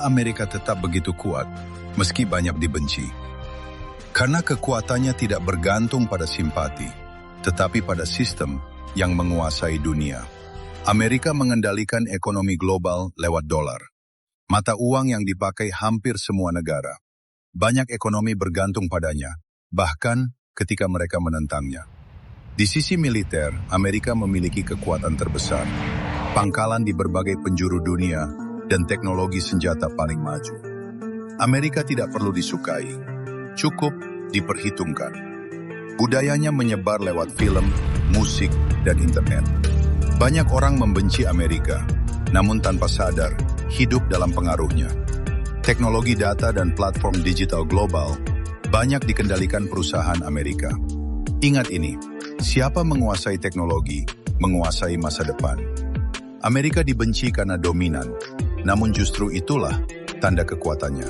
Amerika tetap begitu kuat, meski banyak dibenci. Karena kekuatannya tidak bergantung pada simpati, tetapi pada sistem yang menguasai dunia. Amerika mengendalikan ekonomi global lewat dolar, mata uang yang dipakai hampir semua negara. Banyak ekonomi bergantung padanya, bahkan ketika mereka menentangnya. Di sisi militer, Amerika memiliki kekuatan terbesar, pangkalan di berbagai penjuru dunia, dan teknologi senjata paling maju. Amerika tidak perlu disukai, cukup diperhitungkan. Budayanya menyebar lewat film, musik, dan internet. Banyak orang membenci Amerika, namun tanpa sadar, hidup dalam pengaruhnya. Teknologi data dan platform digital global banyak dikendalikan perusahaan Amerika. Ingat ini, siapa menguasai teknologi, menguasai masa depan. Amerika dibenci karena dominan, namun justru itulah tanda kekuatannya.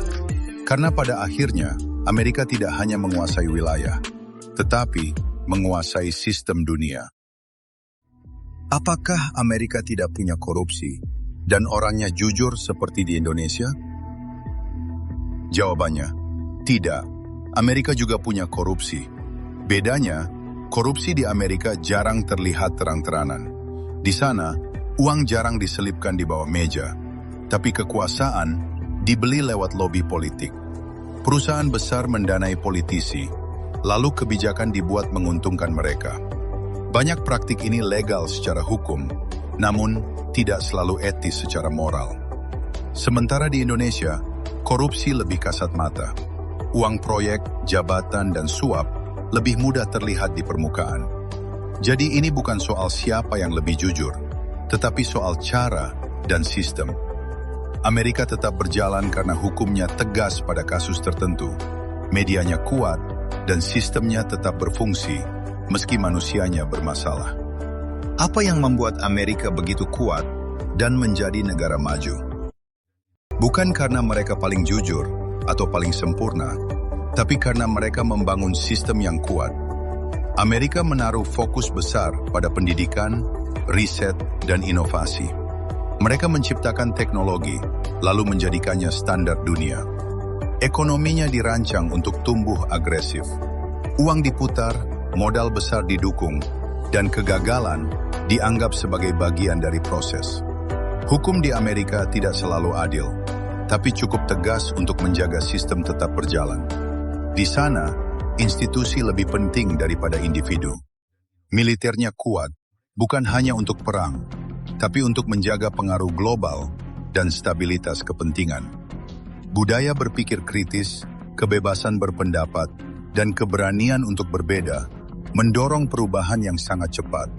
Karena pada akhirnya, Amerika tidak hanya menguasai wilayah, tetapi menguasai sistem dunia. Apakah Amerika tidak punya korupsi dan orangnya jujur seperti di Indonesia? Jawabannya, tidak. Amerika juga punya korupsi. Bedanya, korupsi di Amerika jarang terlihat terang-terangan. Di sana, uang jarang diselipkan di bawah meja, tapi kekuasaan dibeli lewat lobi politik. Perusahaan besar mendanai politisi, lalu kebijakan dibuat menguntungkan mereka. Banyak praktik ini legal secara hukum, namun tidak selalu etis secara moral. Sementara di Indonesia, korupsi lebih kasat mata. Uang proyek, jabatan, dan suap lebih mudah terlihat di permukaan. Jadi ini bukan soal siapa yang lebih jujur, tetapi soal cara dan sistem. Amerika tetap berjalan karena hukumnya tegas pada kasus tertentu, medianya kuat, dan sistemnya tetap berfungsi meski manusianya bermasalah. Apa yang membuat Amerika begitu kuat dan menjadi negara maju? Bukan karena mereka paling jujur atau paling sempurna, tapi karena mereka membangun sistem yang kuat. Amerika menaruh fokus besar pada pendidikan, riset, dan inovasi. Mereka menciptakan teknologi, lalu menjadikannya standar dunia. Ekonominya dirancang untuk tumbuh agresif. Uang diputar, modal besar didukung, dan kegagalan dianggap sebagai bagian dari proses. Hukum di Amerika tidak selalu adil, tapi cukup tegas untuk menjaga sistem tetap berjalan. Di sana, institusi lebih penting daripada individu. Militernya kuat, bukan hanya untuk perang, tapi untuk menjaga pengaruh global dan stabilitas kepentingan. Budaya berpikir kritis, kebebasan berpendapat, dan keberanian untuk berbeda mendorong perubahan yang sangat cepat.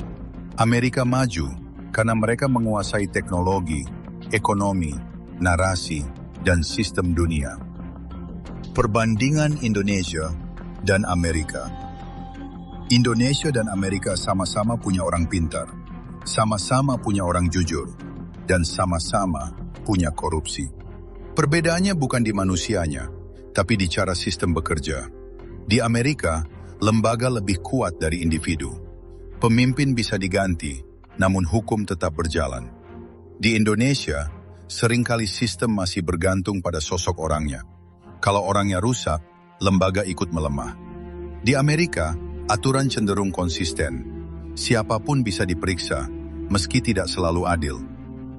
Amerika maju karena mereka menguasai teknologi, ekonomi, narasi, dan sistem dunia. Perbandingan Indonesia dan Amerika. Indonesia dan Amerika sama-sama punya orang pintar, sama-sama punya orang jujur, dan sama-sama punya korupsi. Perbedaannya bukan di manusianya, tapi di cara sistem bekerja. Di Amerika, lembaga lebih kuat dari individu. Pemimpin bisa diganti, namun hukum tetap berjalan. Di Indonesia, seringkali sistem masih bergantung pada sosok orangnya. Kalau orangnya rusak, lembaga ikut melemah. Di Amerika, aturan cenderung konsisten. Siapapun bisa diperiksa, meski tidak selalu adil.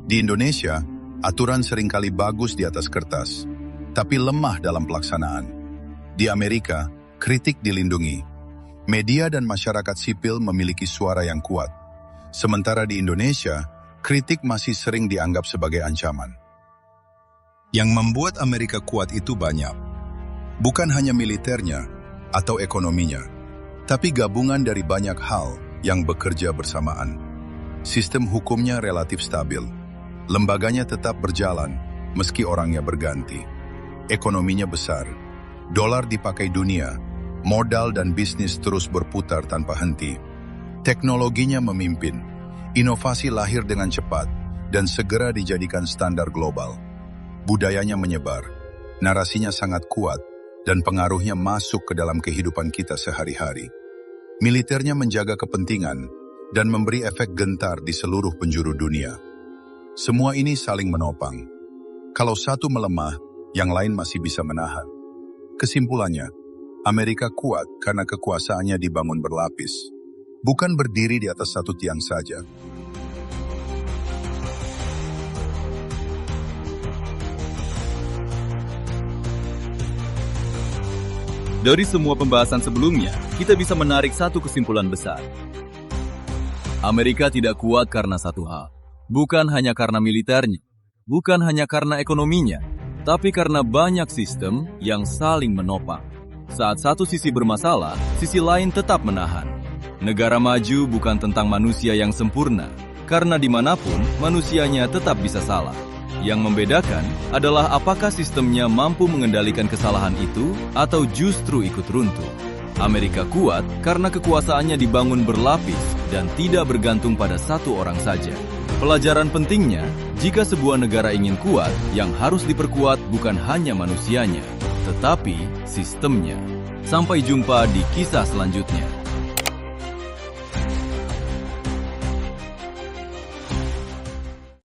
Di Indonesia, aturan seringkali bagus di atas kertas, tapi lemah dalam pelaksanaan. Di Amerika, kritik dilindungi. Media dan masyarakat sipil memiliki suara yang kuat. Sementara di Indonesia, kritik masih sering dianggap sebagai ancaman. Yang membuat Amerika kuat itu banyak. Bukan hanya militernya atau ekonominya, tapi gabungan dari banyak hal yang bekerja bersamaan. Sistem hukumnya relatif stabil. Lembaganya tetap berjalan meski orangnya berganti. Ekonominya besar. Dolar dipakai dunia. Modal dan bisnis terus berputar tanpa henti. Teknologinya memimpin, inovasi lahir dengan cepat, dan segera dijadikan standar global. Budayanya menyebar, narasinya sangat kuat, dan pengaruhnya masuk ke dalam kehidupan kita sehari-hari. Militernya menjaga kepentingan, dan memberi efek gentar di seluruh penjuru dunia. Semua ini saling menopang. Kalau satu melemah, yang lain masih bisa menahan. Kesimpulannya, Amerika kuat karena kekuasaannya dibangun berlapis, bukan berdiri di atas satu tiang saja. Dari semua pembahasan sebelumnya, kita bisa menarik satu kesimpulan besar. Amerika tidak kuat karena satu hal. Bukan hanya karena militernya, bukan hanya karena ekonominya, tapi karena banyak sistem yang saling menopang. Saat satu sisi bermasalah, sisi lain tetap menahan. Negara maju bukan tentang manusia yang sempurna, karena dimanapun manusianya tetap bisa salah. Yang membedakan adalah apakah sistemnya mampu mengendalikan kesalahan itu atau justru ikut runtuh. Amerika kuat karena kekuasaannya dibangun berlapis dan tidak bergantung pada satu orang saja. Pelajaran pentingnya, jika sebuah negara ingin kuat, yang harus diperkuat bukan hanya manusianya, tetapi sistemnya. Sampai jumpa di kisah selanjutnya.